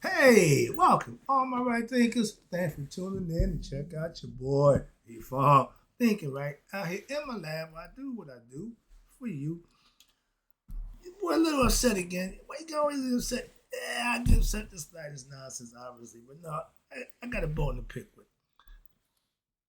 Hey, welcome, all my right thinkers. Thanks for tuning in and check out your boy, Evolve. Thinking right out here in my lab. I do what I do for you. Boy, a little upset again. Why you always upset? Yeah, I get upset this slightest nonsense, obviously, but no, I got a bone to pick with.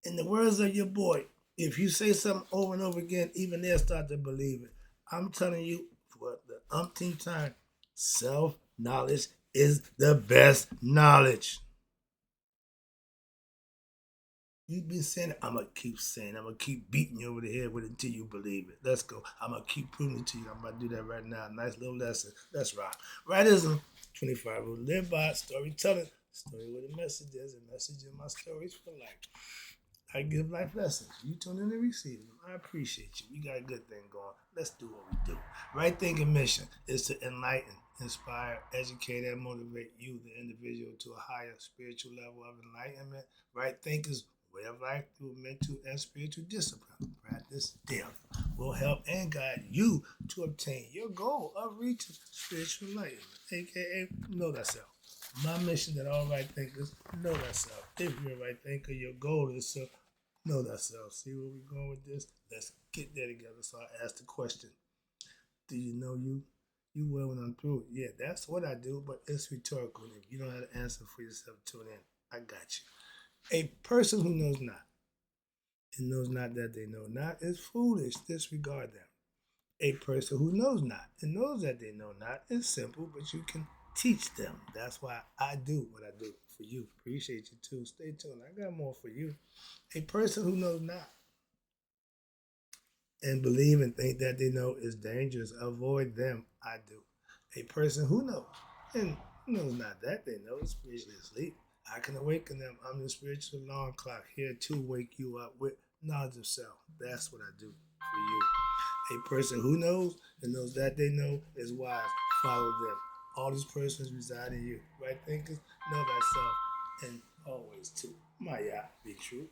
In the words of your boy, if you say something over and over again, even they'll start to believe it. I'm telling you for the umpteenth time, self knowledge is the best knowledge. You've been saying it. I'm gonna keep saying it. I'm gonna keep beating you over the head with it until you believe it. Let's go. I'm gonna keep proving it to you. I'm about to do that right now. Nice little lesson. Let's rock. Rightism 25 will live by storytelling. Story with a message. There's a message in my stories for life. I give life lessons. You tune in and receive them. I appreciate you. We got a good thing going. Let's do what we do. Right thinking mission is to enlighten, inspire, educate, and motivate you, the individual, to a higher spiritual level of enlightenment. Right thinkers way of life through mental and spiritual discipline. Practice daily will help and guide you to obtain your goal of reaching spiritual enlightenment, aka know thyself. My mission that all right thinkers know thyself. If you're a right thinker, your goal is to know thyself. See where we're going with this? Let's get there together. So I asked the question, do you know you? You will when I'm through. Yeah, that's what I do, but it's rhetorical. If you don't have an answer for yourself, tune in. I got you. A person who knows not and knows not that they know not is foolish. Disregard them. A person who knows not and knows that they know not is simple, but you can teach them. That's why I do what I do for you. Appreciate you too. Stay tuned. I got more for you. A person who knows not and believe and think that they know is dangerous. Avoid them. I do. A person who knows and knows not that they know is spiritually asleep. I can awaken them. I'm the spiritual alarm clock here to wake you up with knowledge of self. That's what I do for you. A person who knows and knows that they know is wise. Follow them. All these persons reside in you. Right thinkers, know thyself, and always too. Maya, be true.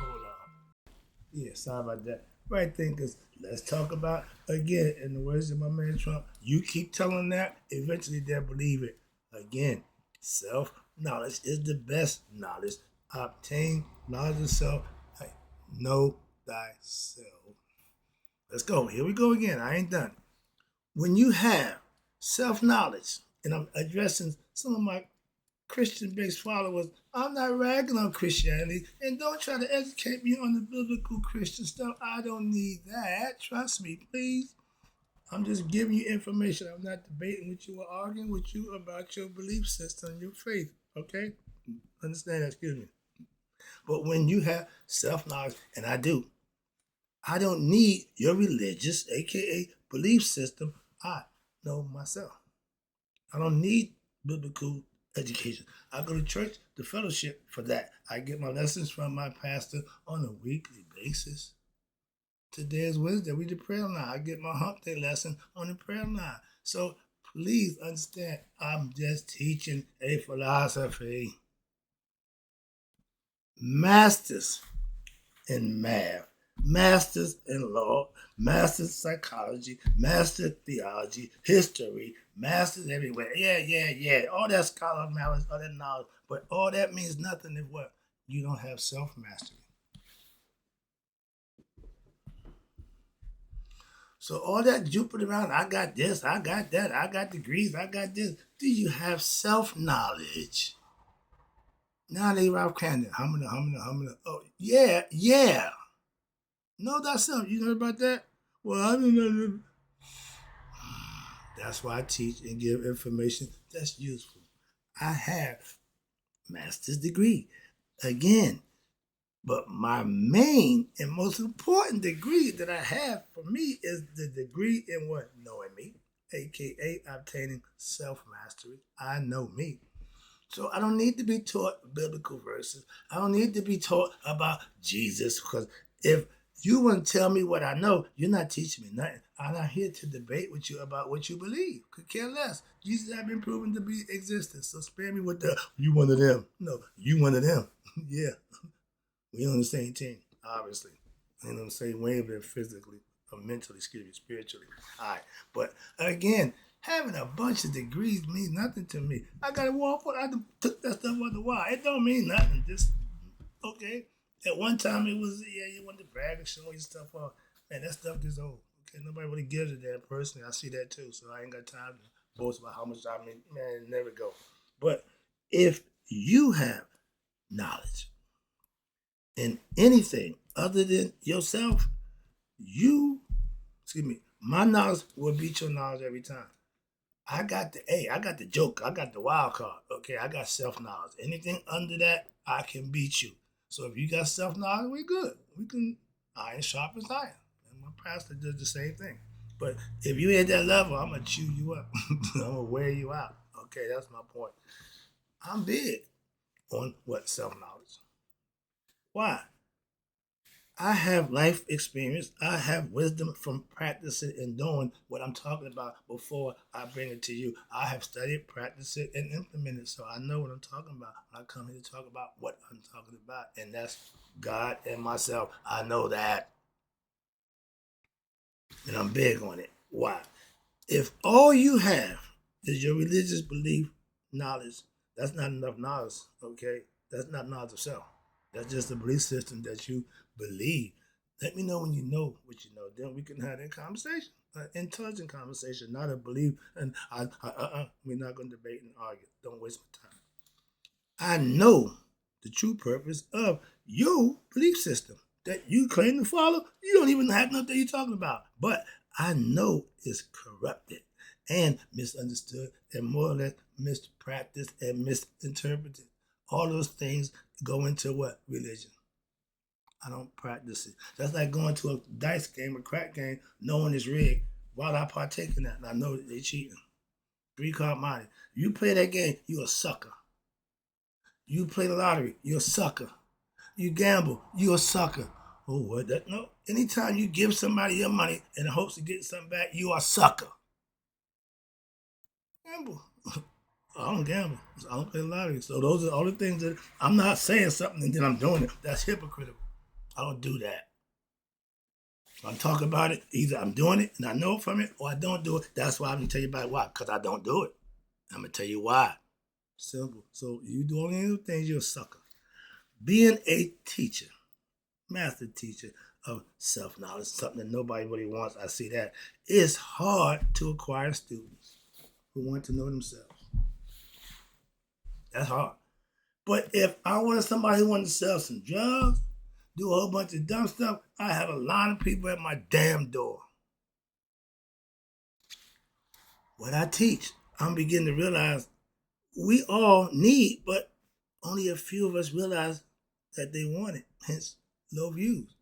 Hold on. Yeah, sorry about that. Right thinkers, let's talk about again. In the words of my man Trump, you keep telling that, eventually they'll believe it. Again, self knowledge is the best knowledge. Obtain knowledge of self. Like, know thyself. Let's go. Here we go again. I ain't done. When you have self knowledge, and I'm addressing some of my Christian based followers, I'm not ragging on Christianity, and don't try to educate me on the biblical Christian stuff. I don't need that. Trust me, please. I'm just giving you information. I'm not debating with you or arguing with you about your belief system, your faith. Okay? Understand that? Excuse me. But when you have self knowledge, and I do, I don't need your religious, aka belief system. I know myself. I don't need biblical education. I go to church, the fellowship for that. I get my lessons from my pastor on a weekly basis. Today is Wednesday. We the prayer line. I get my hump day lesson on the prayer line. So please understand, I'm just teaching a philosophy. Masters in math, masters in law, masters in psychology, master theology, history, masters everywhere. Yeah. All that scholar knowledge, all that knowledge, but all that means nothing if what? You don't have self mastery. So all that Jupiter around, I got this, I got that, I got degrees, I got this. Do you have self knowledge? Now they Ralph Crandon, humming. Oh, yeah. No, that's something. You heard about that? Well, I don't know. That's why I teach and give information that's useful. I have master's degree. Again, but my main and most important degree that I have for me is the degree in what? Knowing me, aka obtaining self mastery. I know me. So I don't need to be taught biblical verses. I don't need to be taught about Jesus because if you want to tell me what I know, you're not teaching me nothing. I'm not here to debate with you about what you believe. Could care less. Jesus has been proven to be existent. So spare me with the you one of them. No, you one of them. Yeah. We on the same team, obviously. We on the same wavelength physically or mentally, excuse me, spiritually. All right. But again, Having a bunch of degrees means nothing to me. I got a wall for I took that stuff on the wall. It don't mean nothing. Just okay. At one time it was you want to brag and show your stuff off. Man, that stuff is old. Okay, nobody really gives a damn personally. I see that too. So I ain't got time to boast about how much I mean, man, it never go. But if you have knowledge in anything other than yourself, you my knowledge will beat your knowledge every time. I got the joke. I got the wild card. Okay, I got self knowledge. Anything under that, I can beat you. So if you got self knowledge, we good. We can iron sharp as iron. And my pastor does the same thing. But if you at that level, I'm gonna chew you up. I'm gonna wear you out. Okay, that's my point. I'm big on what self knowledge. Why? I have life experience. I have wisdom from practicing and doing what I'm talking about before I bring it to you. I have studied, practiced it, and implemented, so I know what I'm talking about. I come here to talk about what I'm talking about, and that's God and myself. I know that, and I'm big on it. Why? If all you have is your religious belief, knowledge, that's not enough knowledge, okay? That's not knowledge of self. That's just a belief system that you believe. Let me know when you know what you know. Then we can have that conversation, an intelligent conversation, not a belief. And we're not going to debate and argue. Don't waste my time. I know the true purpose of your belief system that you claim to follow. You don't even have nothing you're talking about. But I know it's corrupted and misunderstood and more or less mispracticed and misinterpreted. All those things go into what? Religion. I don't practice it. That's like going to a dice game, a crack game, knowing it's rigged. Why would I partake in that? And I know that they're cheating. 3-card money. You play that game, you a sucker. You play the lottery, you're a sucker. You gamble, you're a sucker. Oh, what that? No. Anytime you give somebody your money in the hopes of getting something back, you are a sucker. Gamble. I don't gamble. I don't play the lottery. So those are all the things that I'm not saying something and then I'm doing it. That's hypocritical. I don't do that. I'm talking about it. Either I'm doing it and I know from it, or I don't do it. That's why I'm gonna tell you about why. Because I don't do it. I'm gonna tell you why. Simple. So you do all these things, you're a sucker. Being a teacher, master teacher of self-knowledge, something that nobody really wants. I see that. It's hard to acquire students who want to know themselves. That's hard. But if I wanted somebody who wanted to sell some drugs, do a whole bunch of dumb stuff, I have a line of people at my damn door. What I teach, I'm beginning to realize we all need, but only a few of us realize that they want it. Hence, low views.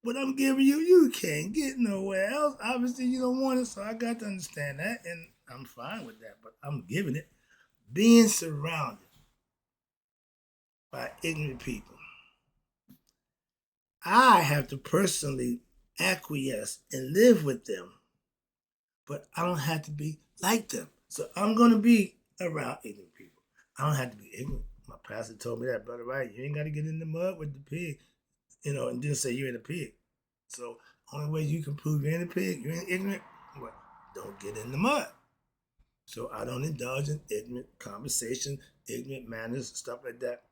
What I'm giving you, you can't get nowhere else. Obviously, you don't want it, so I got to understand that, and I'm fine with that, but I'm giving it. Being surrounded by ignorant people. I have to personally acquiesce and live with them, but I don't have to be like them. So I'm going to be around ignorant people. I don't have to be ignorant. My pastor told me that, brother, right? You ain't got to get in the mud with the pig, and then say you're in a pig. So only way you can prove you're in a pig, you're ignorant, what? Don't get in the mud. So I don't indulge in ignorant conversation, ignorant manners, stuff like that.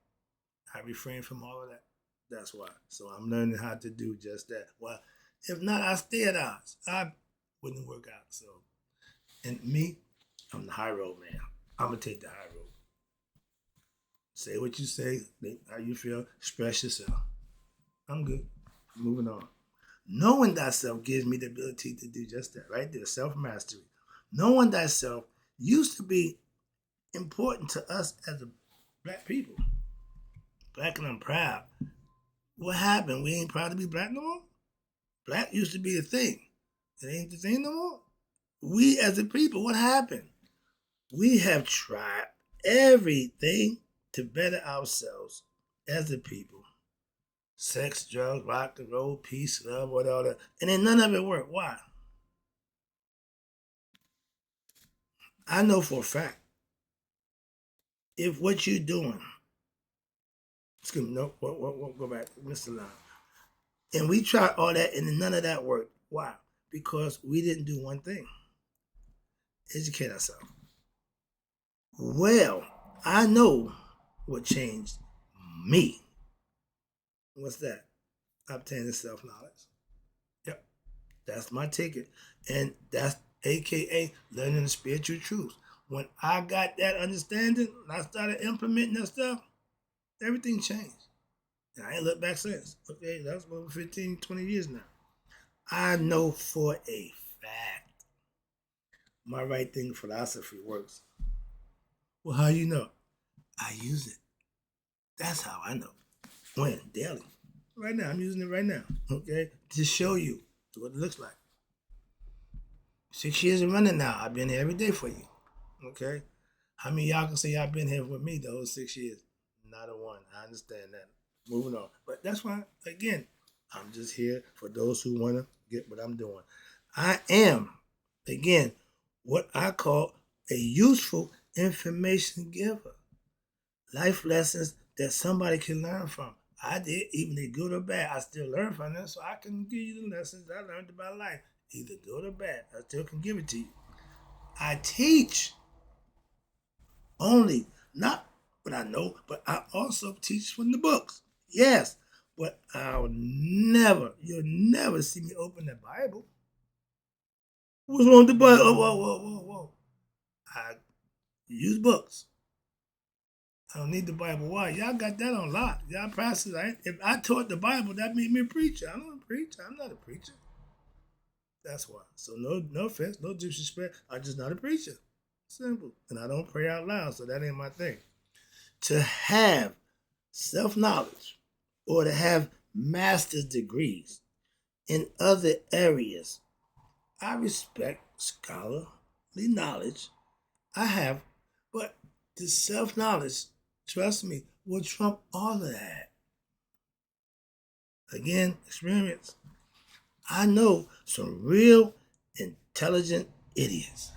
I refrain from all of that. That's why. So I'm learning how to do just that. Well, if not, I stay at odds. I wouldn't work out. So, and me, I'm the high road man. I'm gonna take the high road. Say what you say, how you feel, express yourself. I'm good. Moving on. Knowing thyself gives me the ability to do just that, right there, self-mastery. Knowing thyself used to be important to us as a black people. Black and I'm proud. What happened? We ain't proud to be black no more? Black used to be a thing. It ain't the thing no more? We as a people, what happened? We have tried everything to better ourselves as a people. Sex, drugs, rock and roll, peace, love, whatever. And then none of it worked. Why? I know for a fact, if what you're doing, excuse me, no, go back, Mr. Line. And we tried all that and none of that worked. Why? Because we didn't do one thing. educate ourselves. Well, I know what changed me. What's that? Obtaining self knowledge. Yep, that's my ticket. And that's AKA learning the spiritual truth. When I got that understanding and I started implementing that stuff, everything changed. And I ain't looked back since. Okay, that's over 15, 20 years now. I know for a fact my right thing philosophy works. Well, how you know? I use it. That's how I know. When? Daily. Right now. I'm using it right now. Okay? To show you what it looks like. 6 years of running now. I've been here every day for you. Okay? How many of y'all can say y'all been here with me those 6 years? Not a one. I understand that. Moving on. But that's why, again, I'm just here for those who want to get what I'm doing. I am, again, what I call a useful information giver. Life lessons that somebody can learn from. I did, even if good or bad, I still learn from them, so I can give you the lessons I learned about life. Either good or bad, I still can give it to you. I teach only, not what I know, but I also teach from the books. Yes, but you'll never see me open the Bible. What's wrong with the Bible? Oh, whoa, whoa, whoa, whoa. I use books. I don't need the Bible. Why? Y'all got that on lock. Y'all pastors, if I taught the Bible, that made me a preacher. I don't preach. I'm not a preacher. That's why. So no offense, no disrespect. I'm just not a preacher. Simple. And I don't pray out loud, so that ain't my thing. To have self-knowledge or to have master's degrees in other areas, I respect scholarly knowledge. I have, but the self-knowledge, trust me, will trump all of that. Again, experience. I know some real intelligent idiots.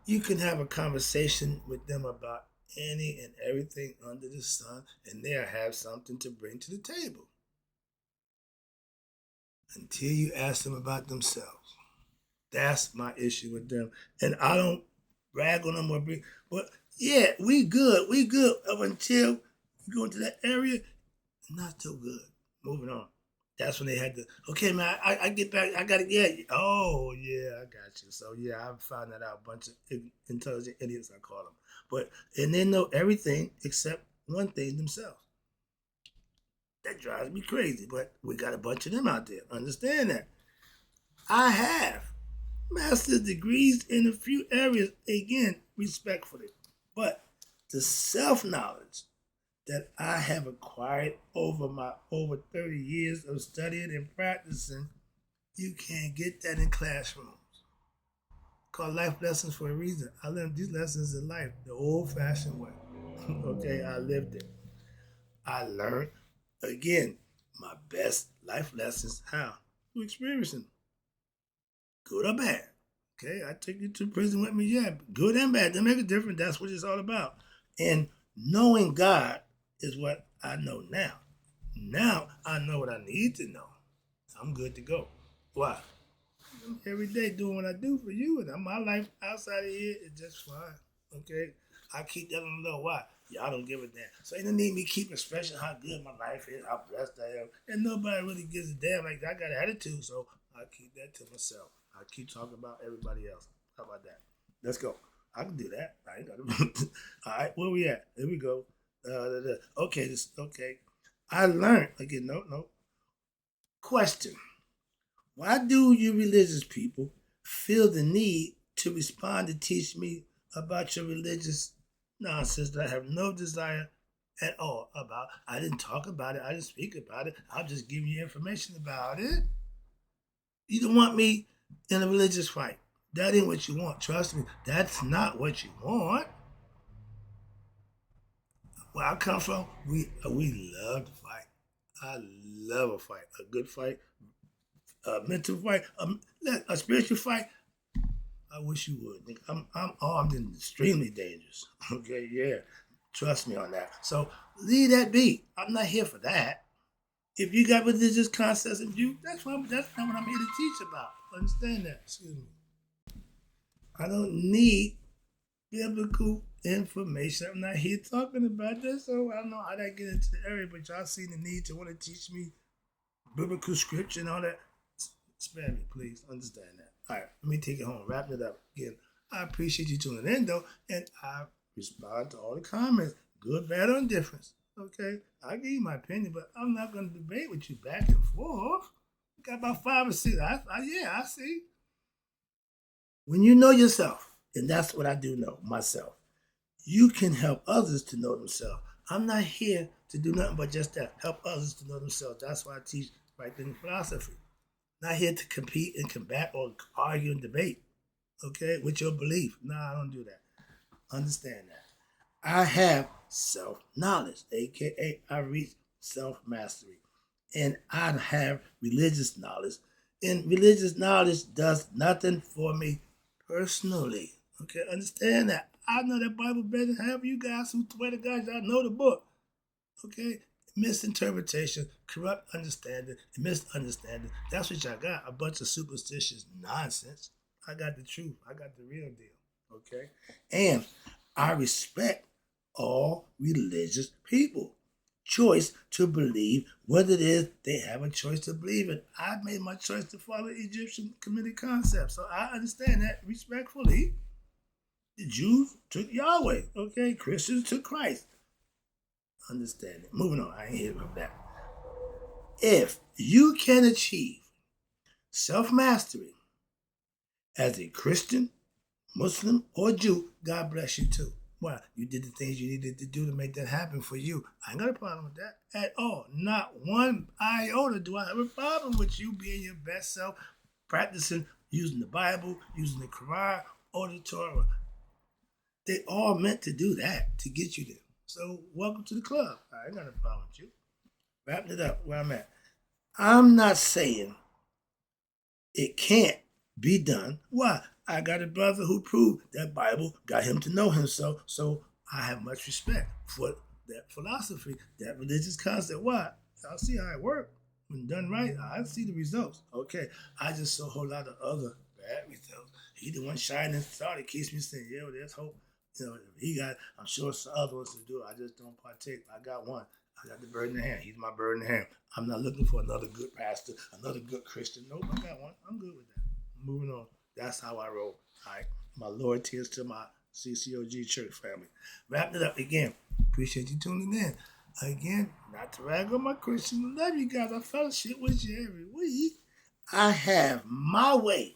You can have a conversation with them about any and everything under the sun, and they'll have something to bring to the table. Until you ask them about themselves. That's my issue with them. And I don't brag on them or be, but yeah, we good. We good up until you go into that area. Not so good. Moving on. That's when they had to, okay, man, I get back. I got it. Yeah. Oh, yeah, I got you. So, yeah, I found that out. A bunch of intelligent idiots, I call them. And they know everything except one thing themselves. That drives me crazy. But we got a bunch of them out there. Understand that. I have master's degrees in a few areas, again, respectfully. But the self-knowledge that I have acquired over 30 years of studying and practicing, you can't get that in classrooms. Called life lessons for a reason. I learned these lessons in life the old-fashioned way. Okay, I lived it. I learned, again, my best life lessons how? Through experiencing. Good or bad. Okay, I took you to prison with me, yeah. Good and bad. They make a difference. That's what it's all about. And knowing God is what I know now. Now I know what I need to know. I'm good to go. Why? I'm every day doing what I do for you, and my life outside of here is just fine. Okay? I keep that on the low. Why? Y'all don't give a damn. So ain't no need me keep expressing how good my life is, how blessed I am. And nobody really gives a damn. Like, I got an attitude, so I keep that to myself. I keep talking about everybody else. How about that? Let's go. I can do that. I ain't got to. All right, where we at? Here we go. Okay. I learned again. No. Question: why do you religious people feel the need to respond to teach me about your religious nonsense that I have no desire at all about? I didn't talk about it. I didn't speak about it. I'm just giving you information about it. You don't want me in a religious fight. That ain't what you want. Trust me, that's not what you want. Where I come from, we love to fight. I love a fight, a good fight, a mental fight, a spiritual fight. I wish you would. I'm armed and extremely dangerous. Okay, yeah, trust me on that. So leave that be. I'm not here for that. If you got religious concepts and views, that's not what I'm here to teach about. Understand that? Excuse me. I don't need biblical information. I'm not here talking about this, so I don't know how that get into the area, but y'all see the need to want to teach me biblical scripture and all that. Spare me, please. Understand that. All right, let me take it home. Wrapping it up again. I appreciate you tuning in, though, and I respond to all the comments, good, bad, or indifference. Okay, I give you my opinion, but I'm not going to debate with you back and forth. Got about 5 or 6. I see. When you know yourself, and that's what I do know myself, you can help others to know themselves. I'm not here to do nothing but just that, help others to know themselves. That's why I teach right thinking philosophy. Not here to compete and combat or argue and debate, okay, with your belief. No, I don't do that. Understand that. I have self-knowledge, aka I reach self-mastery. And I have religious knowledge. And religious knowledge does nothing for me personally. Okay, understand that. I know that Bible better than half of you guys who swear to God y'all know the book. Okay? Misinterpretation, corrupt understanding, and misunderstanding. That's what y'all got. A bunch of superstitious nonsense. I got the truth. I got the real deal. Okay? And I respect all religious people. Choice to believe what it is they have a choice to believe in. I made my choice to follow Egyptian committed concepts. So I understand that respectfully. The Jews took Yahweh. Okay? Christians took Christ. Understand it. Moving on. I ain't here about that. If you can achieve self-mastery as a Christian, Muslim, or Jew, God bless you too. Why? You did the things you needed to do to make that happen for you. I ain't got a problem with that at all. Not one iota do I have a problem with you being your best self, practicing using the Bible, using the Quran, or the Torah. They all meant to do that, to get you there. So welcome to the club. I ain't got a problem with you. Wrapping it up where I'm at. I'm not saying it can't be done. Why? I got a brother who proved that Bible got him to know himself. So I have much respect for that philosophy, that religious concept. Why? I'll see how it works. When done right, I see the results. Okay. I just saw a whole lot of other bad results. He the one shining star that keeps me saying, yo, there's hope. You know, he got, I'm sure some other ones to do. I just don't partake. I got one. I got the bird in the hand. He's my bird in the hand. I'm not looking for another good pastor, another good Christian. Nope, I got one. I'm good with that. Moving on. That's how I roll. All right. My loyalty is to my CCOG church family. Wrapping it up again. Appreciate you tuning in. Again, not to rag on my Christian. I love you guys. I fellowship with you every week. I have my way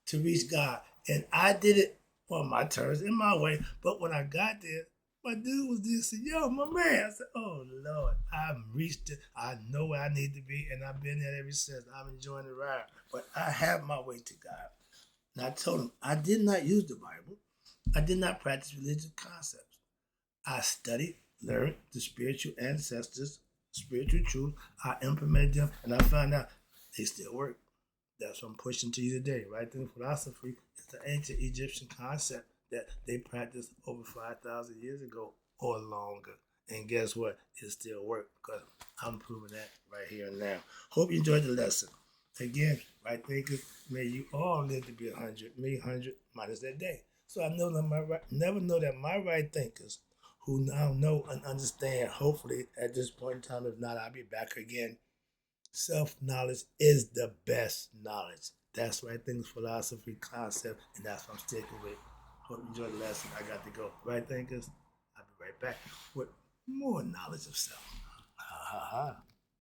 to reach God. And I did it on my terms, in my way. But when I got there, my dude was just saying, yo, my man. I said, oh, Lord, I've reached it. I know where I need to be, and I've been there ever since. I'm enjoying the ride. But I have my way to God. And I told him, I did not use the Bible. I did not practice religious concepts. I studied, learned the spiritual ancestors, spiritual truth. I implemented them, and I found out they still work. That's what I'm pushing to you today. Right thinking philosophy is the ancient Egyptian concept that they practiced over 5,000 years ago or longer. And guess what? It still works because I'm proving that right here and now. Hope you enjoyed the lesson. Again, right thinkers, may you all live to be 100, me 100 minus that day. So I know that never know that my right thinkers who now know and understand, hopefully at this point in time, if not, I'll be back again. Self-knowledge is the best knowledge. That's right things, philosophy, concept, and that's what I'm sticking with. Hope you enjoyed the lesson. I got to go. Right thinkers, I'll be right back with more knowledge of self. Ha ha ha.